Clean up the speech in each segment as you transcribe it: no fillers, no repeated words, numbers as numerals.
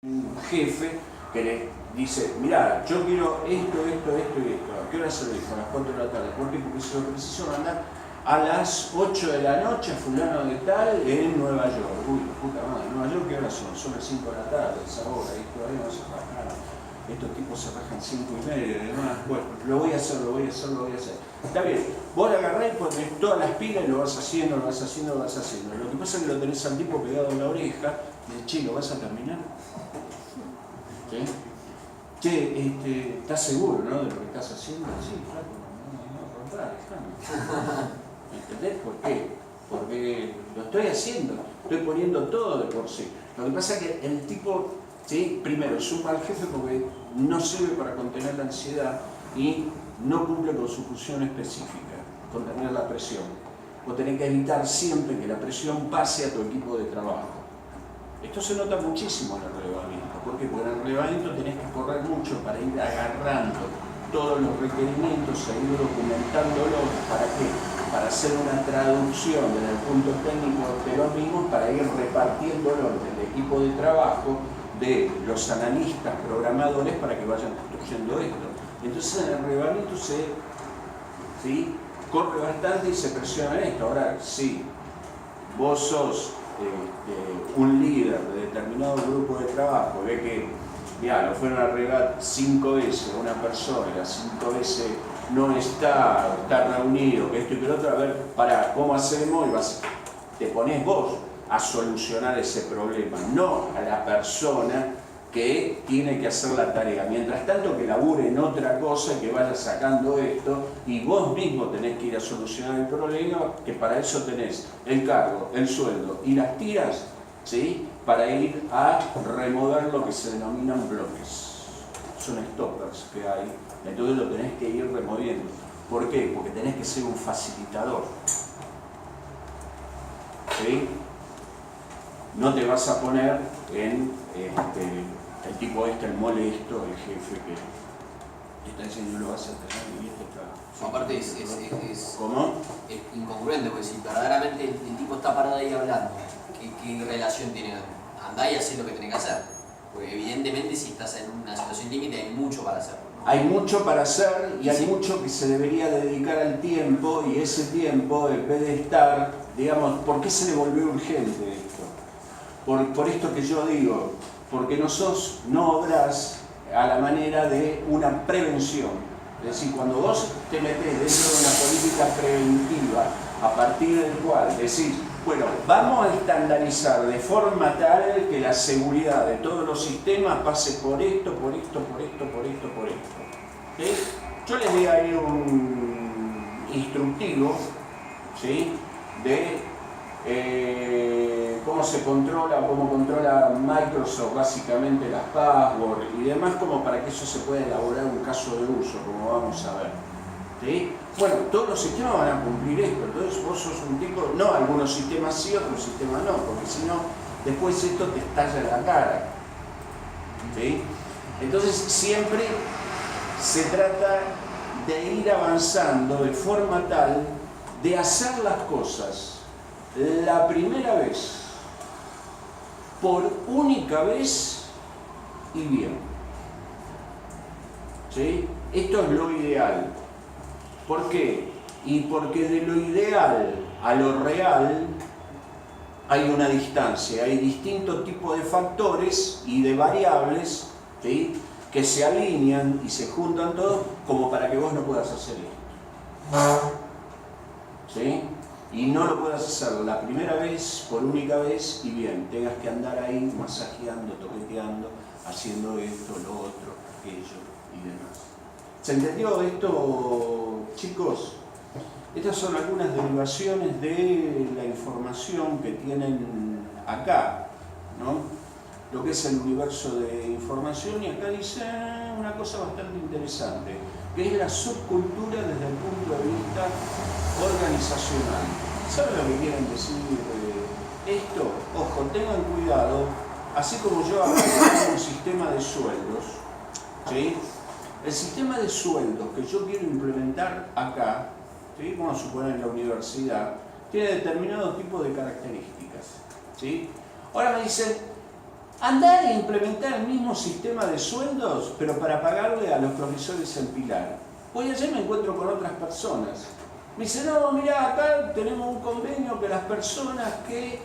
un jefe que le dice, mirá, yo quiero esto y esto. ¿A qué hora se lo dijo? A las 4 de la tarde. ¿Por qué? Porque se lo preciso mandar a las 8 de la noche a fulano de tal en Nueva York. Uy, puta madre, ¿Nueva York qué hora son? Son las 5 de la tarde, esa hora, y todavía no se raja nada. Estos tipos se rajan 5:30 y demás. Bueno, lo voy a hacer. Está bien, vos la agarrás y pones todas las pilas y lo vas haciendo. Lo que pasa es que lo tenés al tipo pegado en la oreja y che, ¿lo vas a terminar? ¿Sí? Che, ¿estás seguro, no, de lo que estás haciendo? Sí, claro, no, ¿me entendés por qué? Porque lo estoy haciendo, estoy poniendo todo de por sí. Lo que pasa es que el tipo, ¿sí? Primero, es un mal jefe porque no sirve para contener la ansiedad y no cumple con su función específica, contener la presión. Vos tenés que evitar siempre que la presión pase a tu equipo de trabajo. Esto se nota muchísimo en el relevamiento. ¿Por qué? Porque en el relevamiento tenés que correr mucho para ir agarrando todos los requerimientos e ir documentándolos. ¿Para qué? Para hacer una traducción desde el punto técnico de los mismos, para ir repartiéndolo entre el equipo de trabajo de los analistas, programadores, para que vayan construyendo esto. Entonces en el relevamiento ¿sí? Corre bastante y se presiona esto. Ahora, sí, vos sos un líder de determinado grupo de trabajo, ve que ya lo fueron a arreglar 5 veces a una persona, y las 5 veces no está reunido, que esto y que lo otro, a ver, para ¿cómo hacemos? Y te pones vos a solucionar ese problema, no a la persona que tiene que hacer la tarea. Mientras tanto, que labure en otra cosa y que vaya sacando esto, y vos mismo tenés que ir a solucionar el problema, que para eso tenés el cargo, el sueldo y las tiras, ¿sí? Para ir a remover lo que se denominan bloques. Son stoppers que hay, entonces lo tenés que ir removiendo. ¿Por qué? Porque tenés que ser un facilitador. ¿Sí? No te vas a poner en el tipo el molesto, el jefe que está diciendo lo vas a tener y esto está... Aparte es ¿Cómo? Es incongruente, porque si verdaderamente el tipo está parado ahí hablando, ¿qué relación tiene? Andá y hacé lo que tenés que hacer. Porque evidentemente si estás en una situación límite hay mucho para hacer, ¿no? Hay mucho para hacer y hay mucho que se debería dedicar al tiempo, y ese tiempo, en vez de estar, digamos, ¿por qué se le volvió urgente esto? Por esto que yo digo, porque no obrás a la manera de una prevención. Es decir, cuando vos te metés dentro de una política preventiva, a partir del cual decís, bueno, vamos a estandarizar de forma tal que la seguridad de todos los sistemas pase por esto. ¿Sí? Yo les di ahí un instructivo, ¿sí? De cómo controla Microsoft básicamente las passwords y demás, como para que eso se pueda elaborar un caso de uso, como vamos a ver. ¿Sí? Bueno, todos los sistemas van a cumplir esto, entonces vos sos un tipo, no, algunos sistemas sí, otros sistemas no, porque si no, después esto te estalla en la cara. ¿Sí? Entonces siempre se trata de ir avanzando de forma tal de hacer las cosas la primera vez, por única vez y bien. ¿Sí? Esto es lo ideal. ¿Por qué? Y porque de lo ideal a lo real hay una distancia, hay distintos tipos de factores y de variables, ¿sí? Que se alinean y se juntan todos como para que vos no puedas hacer esto. ¿Sí? Y no lo puedas hacer la primera vez, por única vez y bien, tengas que andar ahí masajeando, toqueteando, haciendo esto, lo otro, aquello y demás. ¿Se entendió esto, chicos? Estas son algunas derivaciones de la información que tienen acá, ¿no? Lo que es el universo de información, y acá dice una cosa bastante interesante, que es la subcultura desde el punto de vista organizacional. ¿Saben lo que quieren decir esto? Ojo, tengan cuidado, así como yo hablo de un sistema de sueldos, ¿sí? El sistema de sueldos que yo quiero implementar acá, ¿sí? Vamos a suponer en la universidad, tiene determinado tipo de características, ¿sí? Ahora me dicen, Andar e implementar el mismo sistema de sueldos, pero para pagarle a los profesores en Pilar. Hoy ayer me encuentro con otras personas. Me dicen, no, mirá, acá tenemos un convenio que las personas que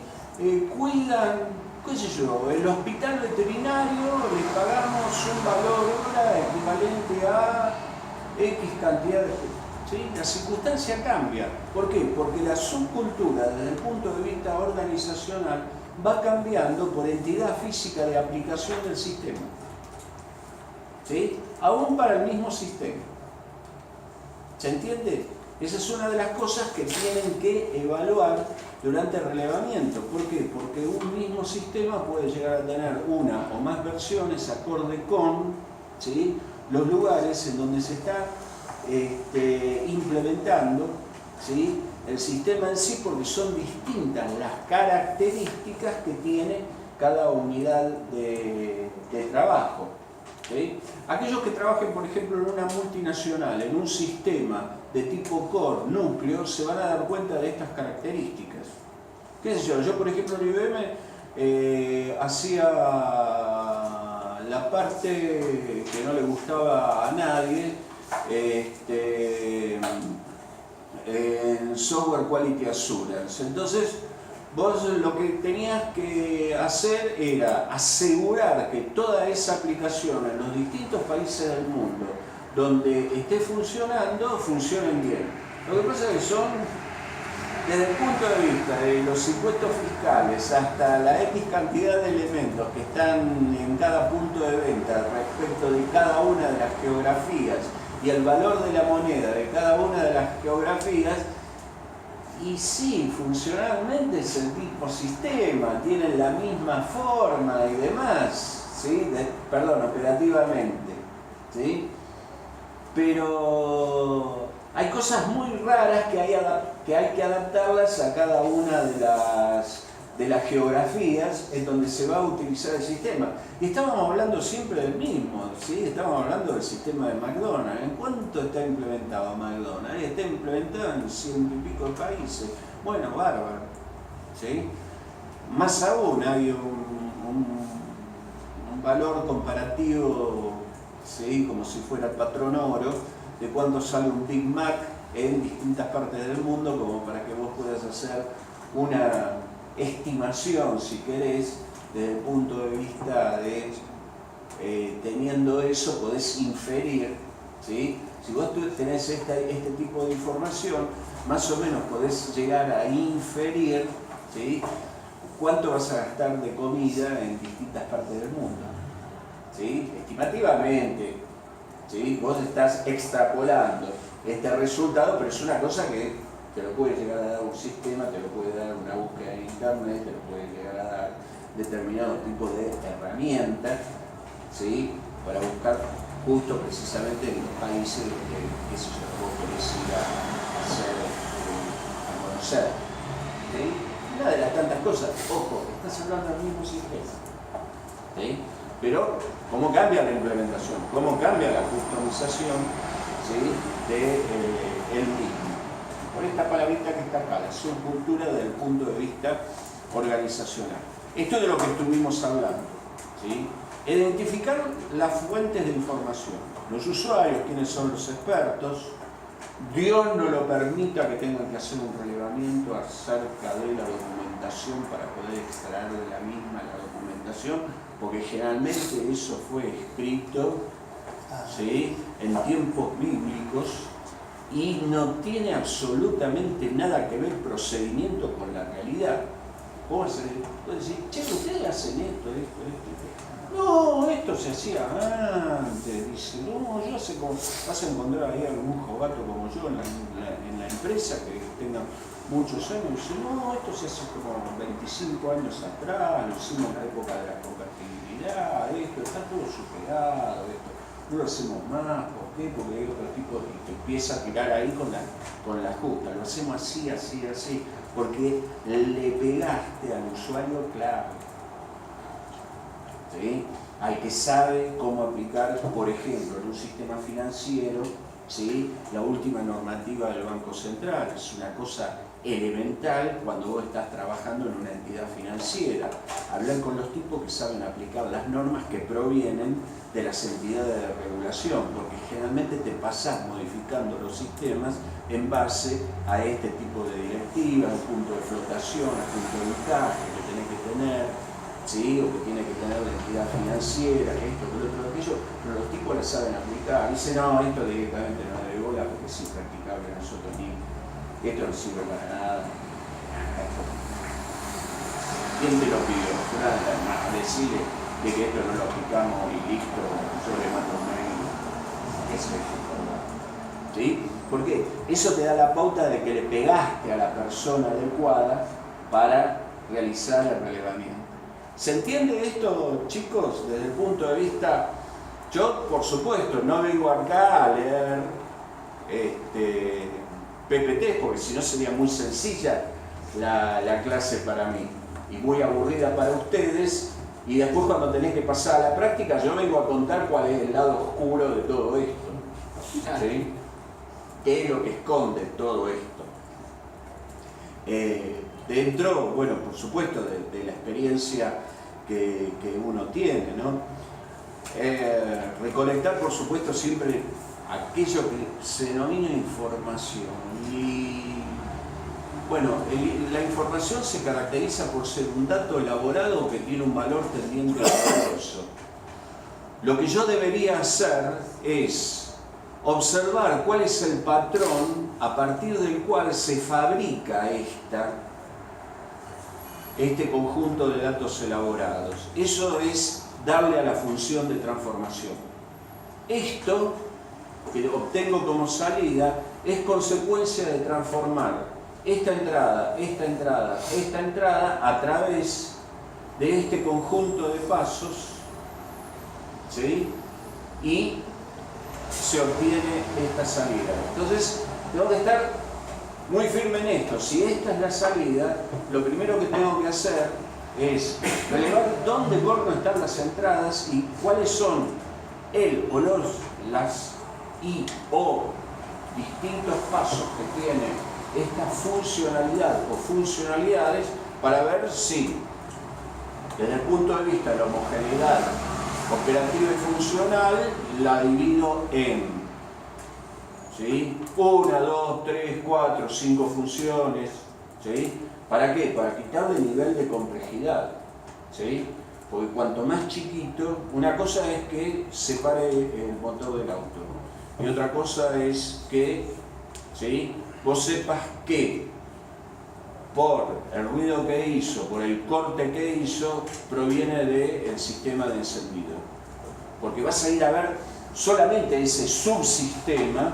cuidan, qué sé yo, el hospital veterinario, les pagamos un valor hora equivalente a X cantidad de... ¿sí? La circunstancia cambia. ¿Por qué? Porque la subcultura, desde el punto de vista organizacional, va cambiando por entidad física de aplicación del sistema. ¿Sí? Aún para el mismo sistema. ¿Se entiende? Esa es una de las cosas que tienen que evaluar durante el relevamiento. ¿Por qué? Porque un mismo sistema puede llegar a tener una o más versiones acorde con, ¿sí?, los lugares en donde se está implementando, ¿sí?, el sistema en sí, porque son distintas las características que tiene cada unidad de trabajo. ¿Sí? Aquellos que trabajen, por ejemplo, en una multinacional, en un sistema de tipo core, núcleo, se van a dar cuenta de estas características. ¿Qué sé yo? Yo, por ejemplo, en IBM hacía la parte que no le gustaba a nadie, en Software Quality Assurance. Entonces, vos lo que tenías que hacer era asegurar que toda esa aplicación en los distintos países del mundo donde esté funcionando, funcionen bien. Lo que pasa es que son, desde el punto de vista de los impuestos fiscales hasta la X cantidad de elementos que están en cada punto de venta respecto de cada una de las geografías y el valor de la moneda de cada una de las geografías, y sí, funcionalmente es el mismo sistema, tienen la misma forma y demás, ¿sí? Operativamente, ¿sí? Pero hay cosas muy raras que hay que adaptarlas a cada una de las geografías en donde se va a utilizar el sistema. Y estábamos hablando siempre del mismo, ¿sí? Estamos hablando del sistema de McDonald's. ¿En cuánto está implementado McDonald's? Está implementado en 100 y pico de países. Bueno, bárbaro, ¿sí? Más aún, hay un valor comparativo, ¿sí?, como si fuera el patrón oro, de cuánto sale un Big Mac en distintas partes del mundo, como para que vos puedas hacer una estimación, si querés, desde el punto de vista de, teniendo eso, podés inferir, ¿sí? Si vos tenés este tipo de información, más o menos podés llegar a inferir, ¿sí?, cuánto vas a gastar de comida en distintas partes del mundo, ¿sí? Estimativamente, ¿sí? Vos estás extrapolando este resultado, pero es una cosa que te lo puede llegar a dar un sistema, te lo puede dar una búsqueda en internet, te lo puede llegar a dar determinado tipo de herramientas, ¿sí?, para buscar justo precisamente en los países donde eso se vos podés ir a hacer, a conocer, ¿sí? Una de las tantas cosas, ojo, estás hablando del mismo sistema, ¿sí? Pero cómo cambia la implementación, cómo cambia la customización, ¿sí?, del mismo. Por esta palabrita que está acá, la subcultura desde el punto de vista organizacional. Esto es de lo que estuvimos hablando, ¿sí? Identificar las fuentes de información, los usuarios, quiénes son los expertos. Dios no lo permita que tengan que hacer un relevamiento acerca de la documentación para poder extraer de la misma la documentación, porque generalmente eso fue escrito, ¿sí?, en tiempos bíblicos, y no tiene absolutamente nada que ver el procedimiento con la realidad. Vos podés decir, che, ustedes hacen esto. No, esto se hacía antes. Dice, no, yo sé cómo. Vas a encontrar ahí algún jovato como yo en la empresa que tenga muchos años. Dice, no, esto se hace como 25 años atrás, lo hicimos en la época de la compatibilidad, esto está todo superado, esto no lo hacemos más. ¿Por qué? Porque hay otro tipo que empieza a tirar ahí con la justa. Lo hacemos así, así, así, porque le pegaste al usuario clave, ¿sí?, al que sabe cómo aplicar, por ejemplo, en un sistema financiero, ¿sí?, la última normativa del Banco Central. Es una cosa elemental cuando vos estás trabajando en una entidad financiera. Hablar con los tipos que saben aplicar las normas que provienen de las entidades de regulación, porque generalmente te pasás modificando los sistemas en base a este tipo de directivas, al punto de flotación, al punto de encaje que tenés que tener, ¿sí? O que tiene que tener la entidad financiera, esto, que lo otro, aquello, pero los tipos la saben aplicar. Dicen, no, esto directamente no le bola porque es impracticable, nosotros ni, esto no sirve para nada. ¿Quién te lo pidió? Nada, decirle de que esto no lo aplicamos y listo, yo le mando un mail. Eso es informar. ¿Sí? ¿Por qué? Eso te da la pauta de que le pegaste a la persona adecuada para realizar el relevamiento. ¿Se entiende esto, chicos, desde el punto de vista? Yo, por supuesto, no vengo acá a leer PPT, porque si no sería muy sencilla la clase para mí y muy aburrida para ustedes, y después cuando tenés que pasar a la práctica yo vengo a contar cuál es el lado oscuro de todo esto, ¿sí? ¿Qué es lo que esconde todo esto? Dentro, bueno, por supuesto, de la experiencia que uno tiene, ¿no? Recolectar, por supuesto, siempre aquello que se denomina información. Y bueno, la información se caracteriza por ser un dato elaborado que tiene un valor tendiente a valioso. Lo que yo debería hacer es observar cuál es el patrón a partir del cual se fabrica este conjunto de datos elaborados. Eso es darle a la función de transformación. Esto que obtengo como salida es consecuencia de transformar esta entrada, esta entrada, esta entrada a través de este conjunto de pasos, ¿sí? Y se obtiene esta salida. Entonces, tengo que estar muy firme en esto. Si esta es la salida, lo primero que tengo que hacer es relevar dónde corno están las entradas y cuáles son el o las y o distintos pasos que tiene esta funcionalidad o funcionalidades para ver si, desde el punto de vista de la homogeneidad operativa y funcional, la divido en, ¿sí? 1, 2, 3, 4, 5 funciones, ¿sí? ¿Para qué? Para quitarle el nivel de complejidad, ¿sí? Porque cuanto más chiquito, una cosa es que separe el motor del auto y otra cosa es que, ¿sí?, vos sepas que por el ruido que hizo, por el corte que hizo, proviene del sistema de encendido. Porque vas a ir a ver solamente ese subsistema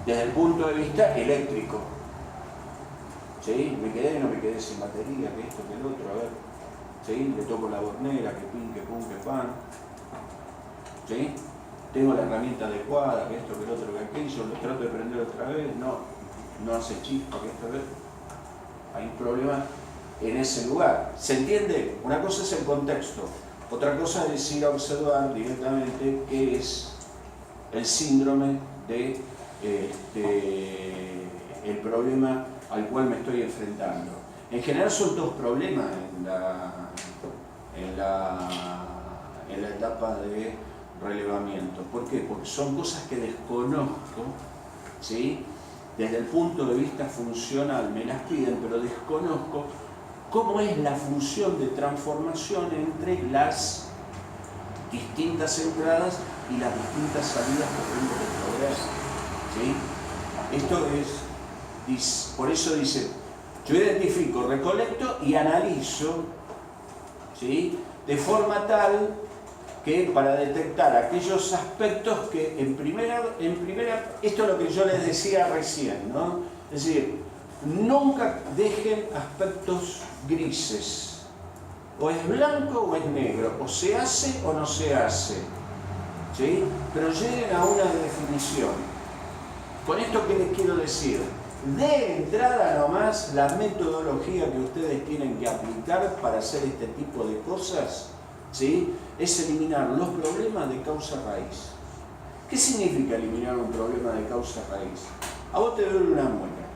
desde el punto de vista eléctrico. ¿Sí? Me quedé, no me quedé sin batería, que esto, que el otro, a ver. ¿Sí? Le toco la bornera, que pin, que pum, que pan. ¿Sí? Tengo la herramienta adecuada, que esto, que el otro, que aquello, lo trato de prender otra vez, no hace chispa, que esta vez hay un problema en ese lugar. ¿Se entiende? Una cosa es el contexto, otra cosa es ir a observar directamente qué es el síndrome de el problema al cual me estoy enfrentando. En general son dos problemas en la etapa de relevamiento. ¿Por qué? Porque son cosas que desconozco, ¿sí? Desde el punto de vista funcional me las piden, pero desconozco cómo es la función de transformación entre las distintas entradas y las distintas salidas que tengo que lograr, ¿sí? Esto es, por eso dice, yo identifico, recolecto y analizo, ¿sí?, de forma tal que para detectar aquellos aspectos que en primera, esto es lo que yo les decía recién, ¿no? Es decir, nunca dejen aspectos grises, o es blanco o es negro, o se hace o no se hace, ¿sí? Pero lleguen a una definición. Con esto, ¿qué les quiero decir? De entrada nomás, la metodología que ustedes tienen que aplicar para hacer este tipo de cosas, ¿sí?, es eliminar los problemas de causa raíz. ¿Qué significa eliminar un problema de causa raíz? A vos te duele una muela,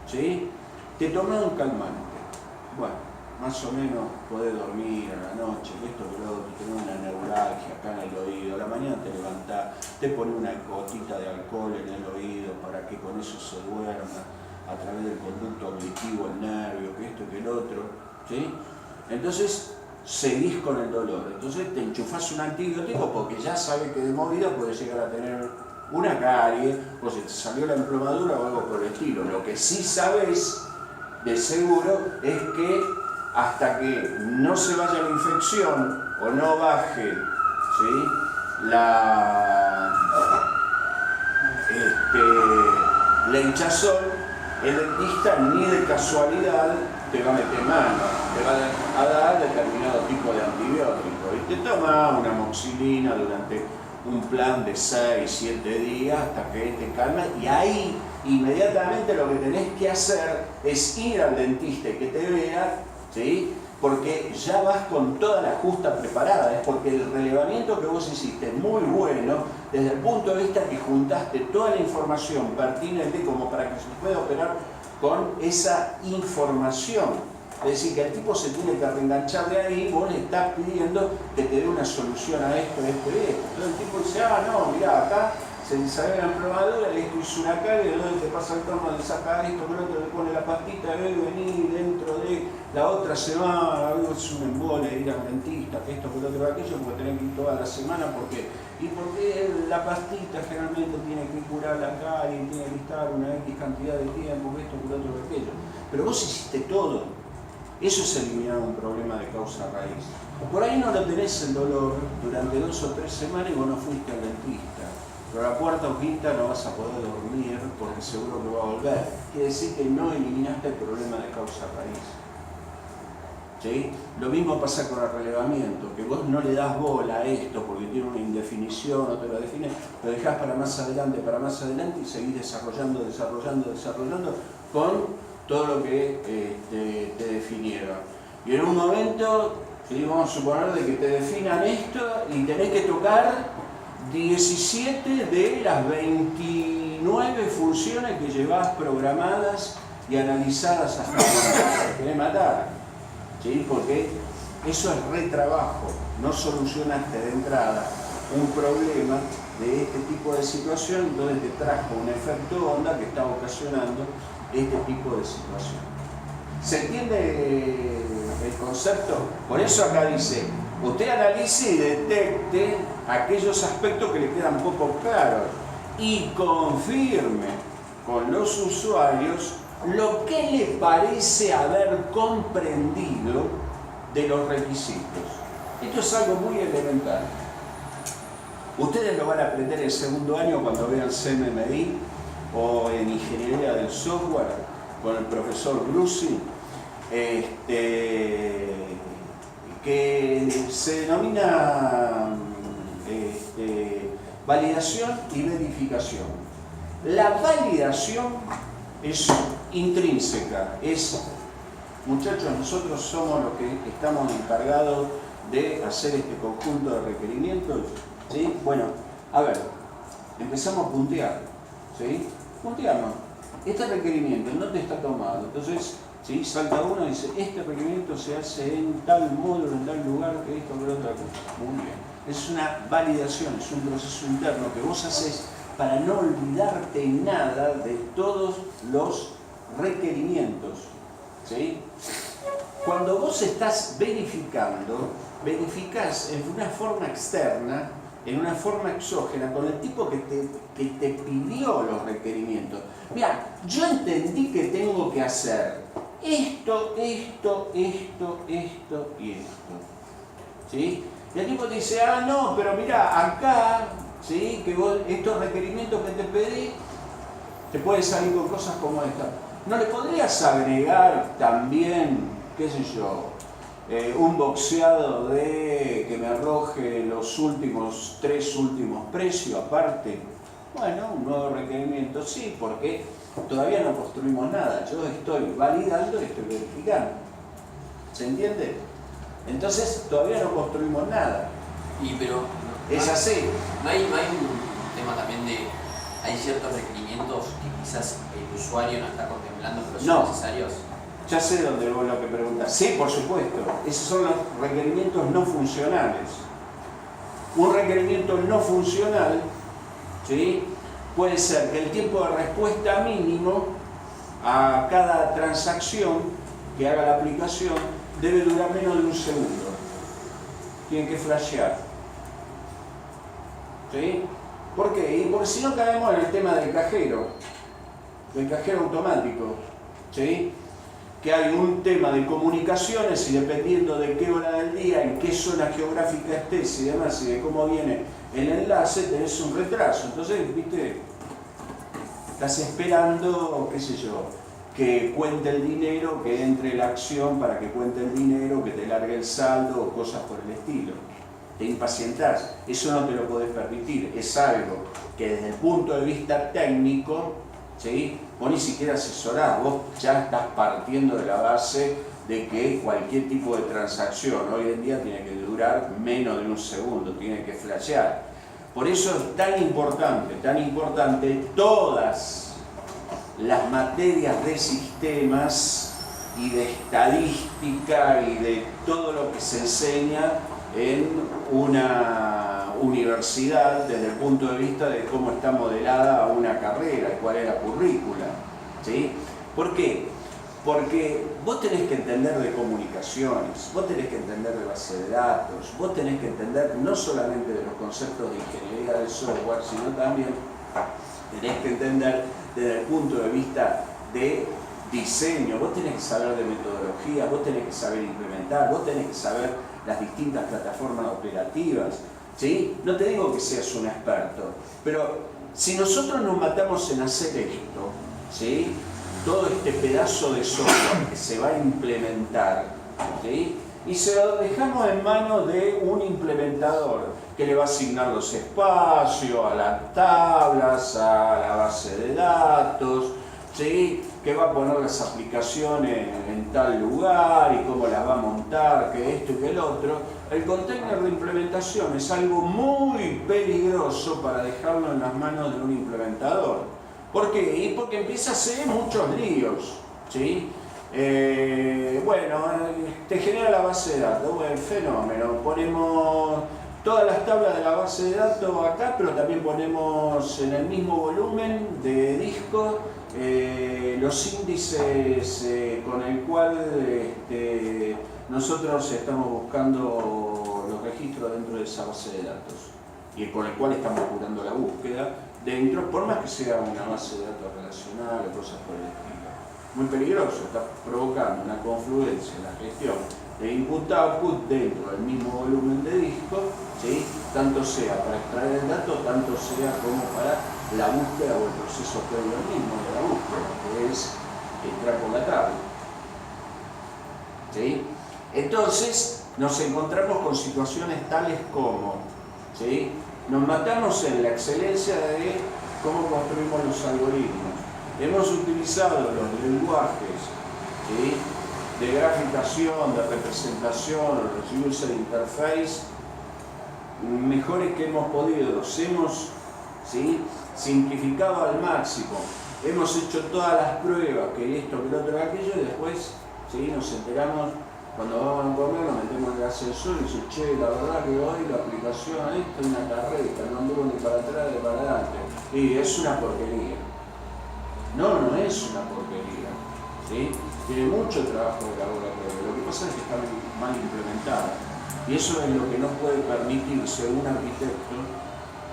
¿sí? te tomás un calmante. Bueno, más o menos podés dormir a la noche, esto que luego te tenés una neuralgia acá en el oído, a la mañana te levantás, te pones una gotita de alcohol en el oído para que con eso se duerma a través del conducto auditivo, el nervio, que esto, que el otro, ¿sí? Entonces seguís con el dolor, entonces te enchufás un antibiótico porque ya sabes que de movida puedes llegar a tener una carie, o se te salió la emplomadura o algo por el estilo. Lo que sí sabes de seguro es que hasta que no se vaya la infección o no baje, ¿sí?, la hinchazón, el dentista ni de casualidad te va a meter mano, te va a dar determinado tipo de antibiótico y te toma una amoxicilina durante un plan de 6, 7 días hasta que te calma, y ahí inmediatamente lo que tenés que hacer es ir al dentista y que te vea, ¿sí?, porque ya vas con toda la justa preparada, es porque el relevamiento que vos hiciste es muy bueno desde el punto de vista que juntaste toda la información pertinente como para que se pueda operar con esa información. Es decir, que el tipo se tiene que reenganchar de ahí, vos le estás pidiendo que te dé una solución a esto, esto y esto. Entonces el tipo dice, no, mirá, acá se le sale la emplomadura, esto hizo una carie, donde te pasa el torno, le saca esto, que el otro le pone la pastita, vení dentro de la otra semana, es un embole, ir al dentista, que esto, que el otro, aquello, porque tenés que ir toda la semana, porque la pastita generalmente tiene que curar la carie, tiene que estar una X cantidad de tiempo, que esto, que el otro, que aquello. Pero vos hiciste todo. Eso es eliminar un problema de causa raíz. Por ahí no lo tenés el dolor durante 2 o 3 semanas y vos no fuiste al dentista. Pero a la cuarta o quinta no vas a poder dormir porque seguro que va a volver. Quiere decir que no eliminaste el problema de causa raíz. ¿Sí? Lo mismo pasa con el relevamiento, que vos no le das bola a esto porque tiene una indefinición, no te lo defines, lo dejás para más adelante y seguís desarrollando con todo lo que te definieron. Y en un momento, ¿sí?, vamos a suponer de que te definan esto y tenés que tocar 17 de las 29 funciones que llevás programadas y analizadas hasta ahora. Te querés matar, ¿sí?, porque eso es retrabajo. No solucionaste de entrada un problema de este tipo de situación donde te trajo un efecto onda que está ocasionando este tipo de situación. ¿Se entiende el concepto? Por eso acá dice, usted analice y detecte aquellos aspectos que le quedan poco claros y confirme con los usuarios lo que le parece haber comprendido de los requisitos. Esto es algo muy elemental. Ustedes lo van a aprender el segundo año cuando vean CMMI o en Ingeniería del Software con el profesor Brusi, que se denomina validación y verificación. La validación es intrínseca, muchachos, nosotros somos los que estamos encargados de hacer este conjunto de requerimientos, ¿sí? Bueno, a ver, empezamos a puntear, ¿sí? Punteamos. Este requerimiento no te está tomado, entonces, ¿sí?, salta uno y dice, este requerimiento se hace en tal módulo, en tal lugar, que esto, que lo otro. Muy bien. Es una validación, es un proceso interno que vos haces para no olvidarte nada de todos los requerimientos, ¿sí? Cuando vos estás verificando, verificás en una forma externa, en una forma exógena, con el tipo que te pidió los requerimientos. Mira, yo entendí que tengo que hacer esto y esto. ¿Sí? Y el tipo te dice, no, pero mira, acá, ¿sí?, que vos, estos requerimientos que te pedí, te pueden salir con cosas como esta. ¿No le podrías agregar también, qué sé yo, un boxeado de que me arroje los últimos 3 últimos precios aparte? Bueno, un nuevo requerimiento, sí, porque todavía no construimos nada. Yo estoy validando y estoy verificando. ¿Se entiende? Entonces, todavía no construimos nada. Pero es así. ¿No hay un tema también de, hay ciertos requerimientos que quizás el usuario no está contemplando, pero son necesarios? Ya sé dónde vos lo que preguntás. Sí, por supuesto. Esos son los requerimientos no funcionales. Un requerimiento no funcional, ¿sí?, puede ser que el tiempo de respuesta mínimo a cada transacción que haga la aplicación debe durar menos de un segundo. Tienen que flashear. ¿Sí? ¿Por qué? Y porque si no caemos en el tema del cajero automático. ¿Sí? Que hay un tema de comunicaciones y dependiendo de qué hora del día, en qué zona geográfica estés y demás, y de cómo viene el enlace, tenés un retraso. Entonces, viste, estás esperando, qué sé yo, que cuente el dinero, que entre la acción para que cuente el dinero, que te largue el saldo o cosas por el estilo. Te impacientás, eso no te lo podés permitir, es algo que desde el punto de vista técnico, ¿sí?, vos ni siquiera asesorás, vos ya estás partiendo de la base de que cualquier tipo de transacción hoy en día tiene que durar menos de un segundo, tiene que flashear. Por eso es tan importante todas las materias de sistemas y de estadística y de todo lo que se enseña en una universidad desde el punto de vista de cómo está modelada una carrera y cuál es la currícula, ¿sí? ¿Por qué? Porque vos tenés que entender de comunicaciones, vos tenés que entender de base de datos, vos tenés que entender no solamente de los conceptos de ingeniería del software, sino también tenés que entender desde el punto de vista de diseño, vos tenés que saber de metodología, vos tenés que saber implementar, vos tenés que saber las distintas plataformas operativas, ¿sí? No te digo que seas un experto, pero si nosotros nos matamos en hacer esto, ¿sí?, todo este pedazo de software que se va a implementar, ¿sí?, y se lo dejamos en manos de un implementador que le va a asignar los espacios a las tablas, a la base de datos, ¿sí?, que va a poner las aplicaciones en tal lugar y cómo las va a montar, que esto y que el otro. El container de implementación es algo muy peligroso para dejarlo en las manos de un implementador. ¿Por qué? Y porque empieza a hacer muchos líos, ¿sí? Bueno, te genera la base de datos, buen fenómeno. Ponemos todas las tablas de la base de datos acá, pero también ponemos en el mismo volumen de disco los índices con el cual nosotros estamos buscando los registros dentro de esa base de datos y con el cual estamos curando la búsqueda dentro, por más que sea una base de datos relacional o cosas por el estilo. Muy peligroso, está provocando una confluencia en la gestión de input-output dentro del mismo volumen de disco, ¿sí?, tanto sea para extraer el dato, tanto sea como para la búsqueda o el proceso previo al mismo de la búsqueda, que es entrar por la tabla, ¿sí? Entonces nos encontramos con situaciones tales como, ¿sí?, nos matamos en la excelencia de cómo construimos los algoritmos. Hemos utilizado los lenguajes, ¿sí?, de graficación, de representación, los user interface mejores que hemos podido. Los hemos, ¿sí?, simplificado al máximo. Hemos hecho todas las pruebas, que esto, que lo otro, que aquello, y después, ¿sí?, nos enteramos cuando vamos a comer, nos metemos en el ascensor y dice, che, la verdad que hoy la aplicación esto es una carreta, no anduvo ni para atrás ni para adelante. Y es una porquería. No, no es una porquería, ¿sí? Tiene mucho trabajo de laboratorio. Lo que pasa es que está mal implementada. Y eso es lo que no puede permitirse un arquitecto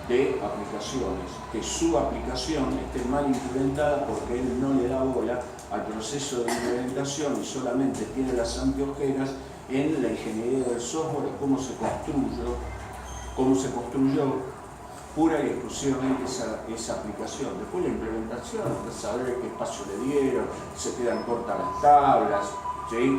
de aplicaciones, que su aplicación esté mal implementada porque él no le da bola al proceso de implementación y solamente tiene las anteojeras en la ingeniería del software, cómo se construyó pura y exclusivamente esa aplicación. Después la implementación, saber qué espacio le dieron, se quedan cortas las tablas, ¿sí?,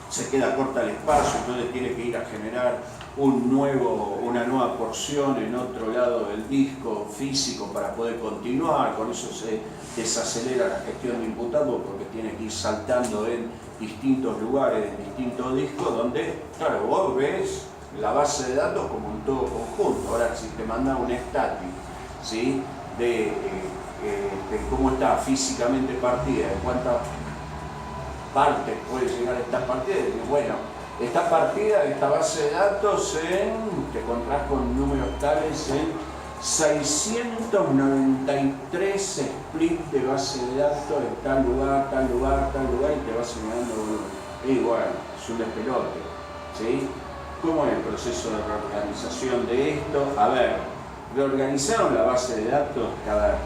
se queda corta el espacio, entonces tiene que ir a generar una nueva porción en otro lado del disco físico para poder continuar. Con eso se desacelera la gestión de imputado porque tiene que ir saltando en distintos lugares, en distintos discos, donde, claro, vos ves la base de datos como un todo conjunto. Ahora, si te manda un static, ¿sí?, de cómo está físicamente partida, de cuántas parte puede llegar a esta partida y decir, bueno, esta partida, esta base de datos te encontrás con números tales en 693 splits de base de datos en tal lugar, tal lugar, tal lugar, y te vas señalando volumen. Y bueno, es un despelote, ¿sí? ¿Cómo es el proceso de reorganización de esto? A ver, reorganizaron la base de datos cada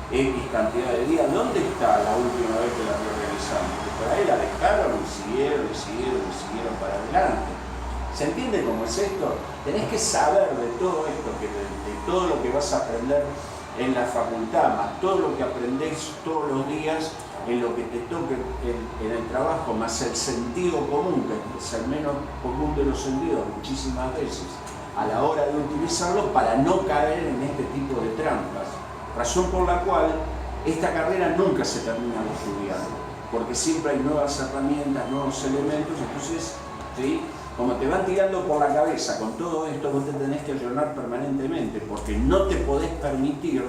X cantidad de días. ¿Dónde está la última vez que la reorganizamos? Porque por ahí la dejaron y siguieron para adelante. ¿Se entiende cómo es esto? Tenés que saber de todo esto, de todo lo que vas a aprender en la facultad, más todo lo que aprendés todos los días en lo que te toque en el trabajo, más el sentido común, que es el menos común de los sentidos muchísimas veces, a la hora de utilizarlo para no caer en este tipo de trampas. Razón por la cual esta carrera nunca se termina de estudiar, porque siempre hay nuevas herramientas, nuevos elementos, entonces, ¿sí? Como te van tirando por la cabeza con todo esto, vos te tenés que ayornar permanentemente, porque no te podés permitir,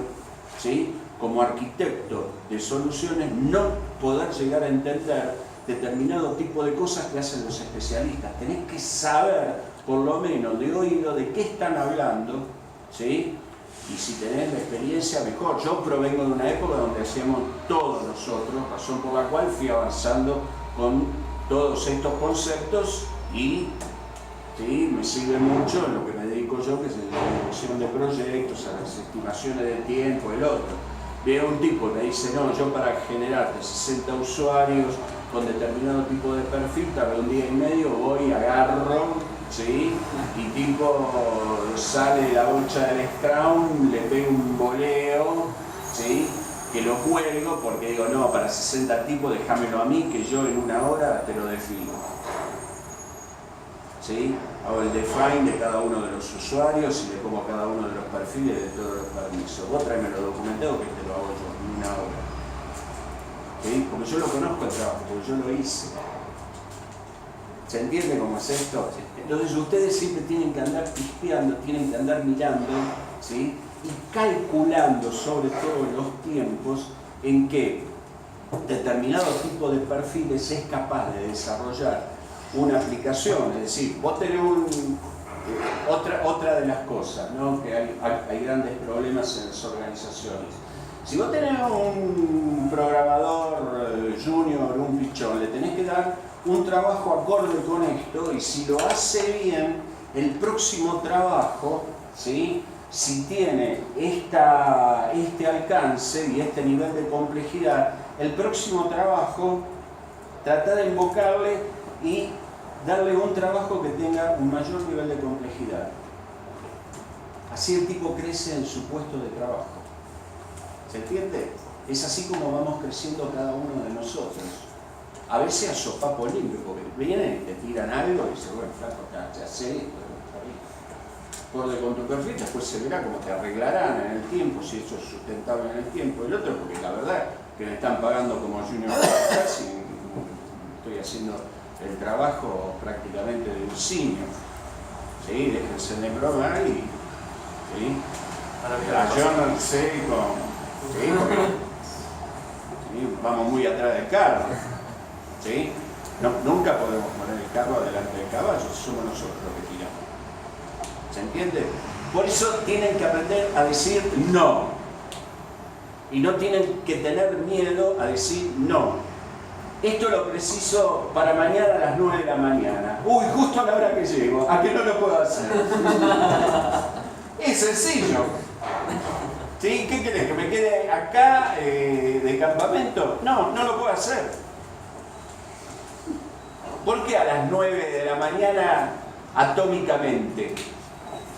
¿sí?, como arquitecto de soluciones, no poder llegar a entender determinado tipo de cosas que hacen los especialistas. Tenés que saber, por lo menos de oído, de qué están hablando, ¿sí? Y si tenés la experiencia, mejor. Yo provengo de una época donde hacíamos todos nosotros, razón por la cual fui avanzando con todos estos conceptos y, ¿sí?, me sirve mucho en lo que me dedico yo, que es la dirección de proyectos, a las estimaciones de tiempo, el otro. Veo un tipo que me dice, no, yo para generarte 60 usuarios con determinado tipo de perfil, tarde un día y medio, voy, agarro, ¿sí?, y tipo sale la bolsa del Scrum, le pego un voleo, ¿sí?, que lo cuelgo porque digo, no, para 60 tipos déjamelo a mí, que yo en una hora te lo defino. ¿Sí? Hago el define de cada uno de los usuarios y le pongo cada uno de los perfiles de todos los permisos. Vos tráeme lo documentado que te lo hago yo en una hora. ¿Sí? Porque yo lo conozco el trabajo, porque yo lo hice. ¿Se entiende cómo es esto? Entonces ustedes siempre tienen que andar pispeando, tienen que andar mirando, ¿sí?, y calculando sobre todo los tiempos en que determinado tipo de perfiles es capaz de desarrollar una aplicación. Es decir, vos tenés otra de las cosas, ¿no?, que hay grandes problemas en las organizaciones. Si vos tenés un programador junior, un pichón, le tenés que dar un trabajo acorde con esto, y si lo hace bien, el próximo trabajo, ¿sí?, si tiene este alcance y este nivel de complejidad, el próximo trabajo trata de invocarle y darle un trabajo que tenga un mayor nivel de complejidad. Así el tipo crece en su puesto de trabajo. ¿Se entiende? Es así como vamos creciendo cada uno de nosotros. A veces a sopapo limpio, porque vienen y te tiran algo y dicen, bueno, flaco, ya sé esto, está bien. Acorde con tu perfil, después se verá cómo te arreglarán en el tiempo, si eso es sustentable en el tiempo. El otro, porque la verdad que me están pagando como junior casi, estoy haciendo el trabajo prácticamente de un simio. ¿Sí? Déjense de broma y ¿sí? Yo no sé cómo. ¿Sí? Porque, ¿sí?, vamos muy atrás del carro. ¿Sí? No, nunca podemos poner el carro adelante del caballo, somos nosotros los que tiramos. ¿Se entiende? Por eso tienen que aprender a decir no. Y no tienen que tener miedo a decir no. Esto lo preciso para mañana a las 9 de la mañana. Uy, justo a la hora que llego, ¿a qué no lo puedo hacer? Es sencillo. ¿Sí? ¿Qué querés? ¿Que me quede acá de campamento? No, no lo puedo hacer. ¿Por qué a las 9 de la mañana atómicamente?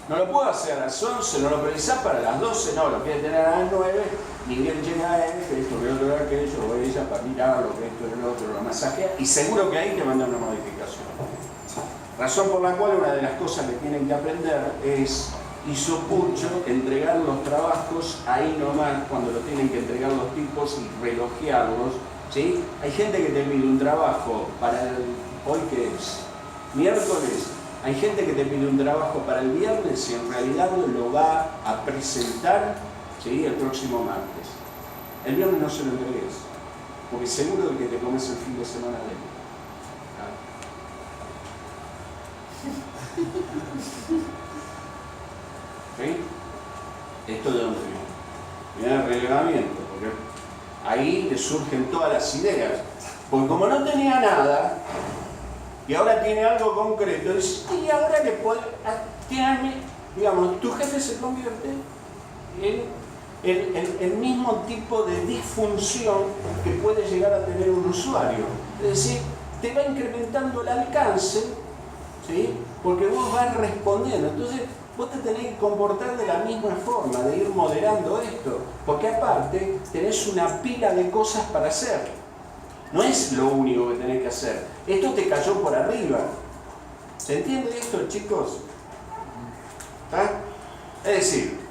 No lo puedo hacer a las 11, no lo precisás para las 12, no, lo quieres tener a las 9, ni bien llega él, que esto, que otro, que aquello, o ella para mirar lo que esto y lo otro, lo masajea, y seguro que ahí te manda una modificación. Razón por la cual una de las cosas que tienen que aprender es, hizo Pucho, entregar los trabajos ahí nomás, cuando lo tienen que entregar los tipos y relojearlos, ¿sí? Hay gente que te pide un trabajo para hoy que es miércoles. Hay gente que te pide un trabajo para el viernes y en realidad lo va a presentar, ¿sí?, el próximo martes. El viernes no se lo entregues. porque seguro que te comes el fin de semana de él. ¿Sí? ¿Esto de dónde viene? Viene el relevamiento, porque ahí le surgen todas las ideas. Porque como no tenía nada, y ahora tiene algo concreto, dice, y ahora le puede, digamos, tu jefe se convierte en el mismo tipo de disfunción que puede llegar a tener un usuario. Es decir, te va incrementando el alcance, ¿sí? Porque vos vas respondiendo. Entonces, vos te tenés que comportar de la misma forma, de ir moderando esto. Porque aparte, tenés una pila de cosas para hacer. No es lo único que tenés que hacer. Esto te cayó por arriba. ¿Se entiende esto, chicos? ¿Ah? Es decir,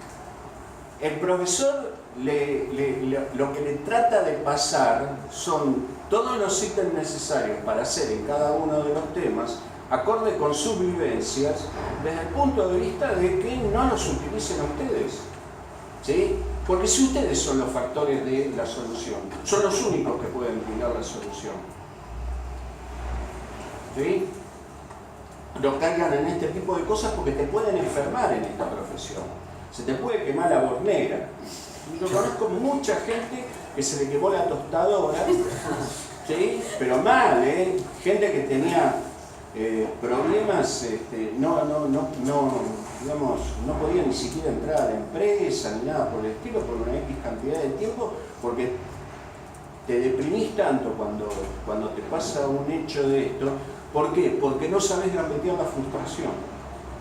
el profesor lo que le trata de pasar son todos los ítems necesarios para hacer en cada uno de los temas, acorde con sus vivencias, desde el punto de vista de que no los utilicen ustedes. ¿Sí? Porque si ustedes son los factores de la solución, son los únicos que pueden brindar la solución. ¿Sí? No caigan en este tipo de cosas porque te pueden enfermar en esta profesión. Se te puede quemar la voz negra. Yo conozco mucha gente que se le quemó la tostadora, ¿sí? Pero mal, ¿eh? Gente que tenía problemas, digamos, no podía ni siquiera entrar a la empresa ni nada por el estilo por una X cantidad de tiempo, porque te deprimís tanto cuando te pasa un hecho de esto. ¿Por qué? Porque no sabes gambetear la frustración.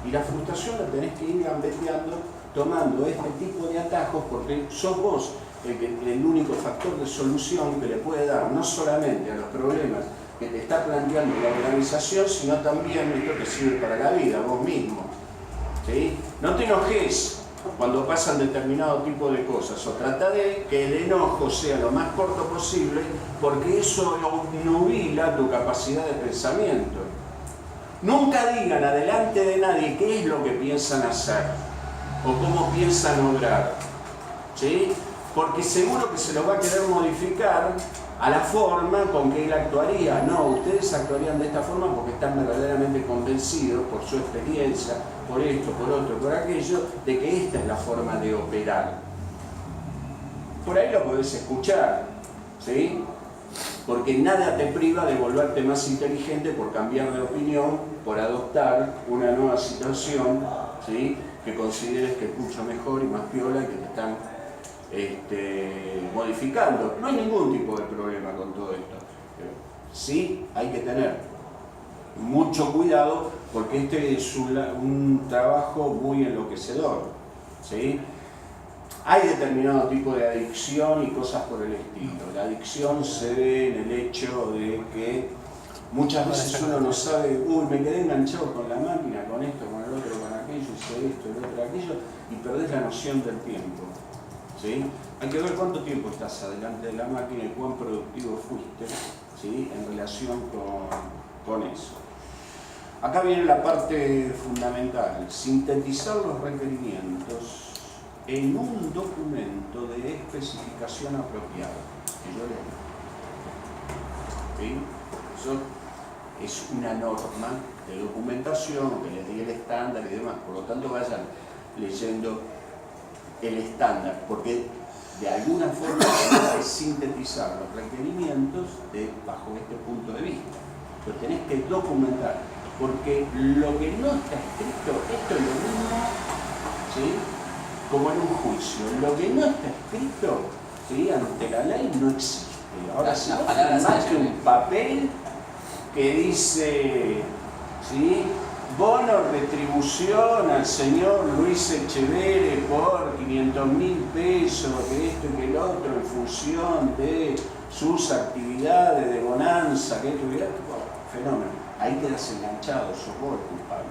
Y la frustración la tenés que ir gambeteando tomando este tipo de atajos, porque sos vos el único factor de solución que le puede dar no solamente a los problemas que te está planteando la organización, sino también esto que sirve para la vida, vos mismo. ¿Sí? No te enojes cuando pasan determinado tipo de cosas, o trata de que el enojo sea lo más corto posible, porque eso obnubila tu capacidad de pensamiento. Nunca digan adelante de nadie qué es lo que piensan hacer o cómo piensan obrar, ¿sí? Porque seguro que se lo va a querer modificar a la forma con que él actuaría. No, ustedes actuarían de esta forma porque están verdaderamente convencidos por su experiencia, por esto, por otro, por aquello, de que esta es la forma de operar. Por ahí lo podés escuchar, ¿sí? Porque nada te priva de volverte más inteligente por cambiar de opinión, por adoptar una nueva situación, ¿sí? Que consideres que es mucho mejor y más piola y que te están modificando. No hay ningún tipo de problema con todo esto. Sí hay que tener mucho cuidado porque este es un trabajo muy enloquecedor, ¿sí? Hay determinado tipo de adicción y cosas por el estilo. La adicción se ve en el hecho de que muchas veces uno no sabe, uy, me quedé enganchado con la máquina, con esto, con el otro, con aquello, hice esto, el otro, aquello, y perdés la noción del tiempo. ¿Sí? Hay que ver cuánto tiempo estás adelante de la máquina y cuán productivo fuiste, ¿sí? En relación con eso. Acá viene la parte fundamental, sintetizar los requerimientos en un documento de especificación apropiado. Que yo leo. ¿Sí? Eso es una norma de documentación que les di el estándar y demás, por lo tanto vayan leyendo el estándar, porque de alguna forma hay que sintetizar los requerimientos bajo este punto de vista. Lo tenés que documentar, porque lo que no está escrito, esto es lo mismo, ¿sí? Como en un juicio, lo que no está escrito, ¿sí? Ante la ley no existe. Ahora, si vos firmaste un papel que dice, ¿sí? Bono retribución al señor Luis Echeverre por 500.000 pesos, que esto y que el otro, en función de sus actividades de bonanza, que esto y esto, fenómeno. Ahí quedas enganchado, sos vos el culpable.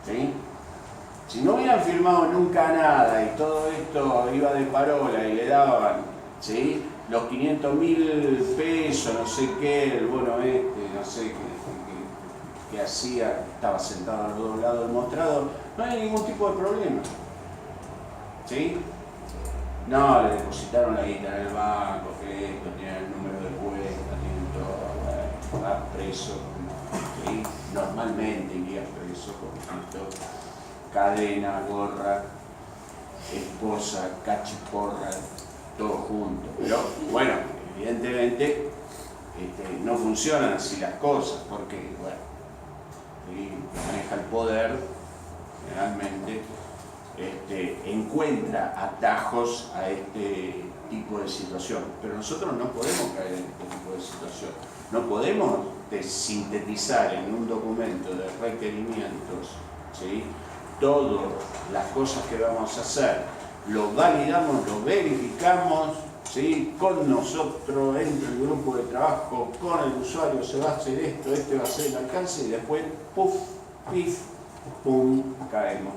¿Sí? Si no hubieran firmado nunca nada y todo esto iba de parola y le daban, ¿sí? Los 500.000 pesos, no sé qué, el bono no sé qué hacía, estaba sentado a los dos lados del mostrador, no hay ningún tipo de problema. ¿Sí? No, le depositaron la guita en el banco, que esto, tiene el número de cuenta, tiene todo, bueno, va preso, ¿sí? Normalmente iría preso con esto, cadena, gorra, esposa, cachiporra, todo junto. Pero bueno, evidentemente no funcionan así las cosas, porque bueno, ¿sí? Maneja el poder, generalmente encuentra atajos a este tipo de situación. Pero nosotros no podemos caer en este tipo de situación. No podemos sintetizar en un documento de requerimientos, ¿sí? Todas las cosas que vamos a hacer, lo validamos, lo verificamos, ¿sí? Con nosotros, entre el grupo de trabajo, con el usuario, se va a hacer esto, este va a ser el alcance, y después, puff, pif, pum, caemos.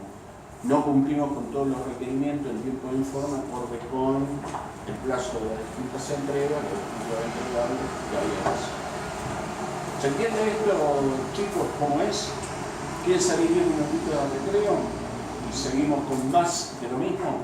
No cumplimos con todos los requerimientos en tiempo de informe acorde con el plazo de las distintas entregas, los distintos entregables que había. ¿Se entiende esto, chicos, cómo es? ¿Quieren salir 10 minutitos de recreo? ¿Y seguimos con más de lo mismo?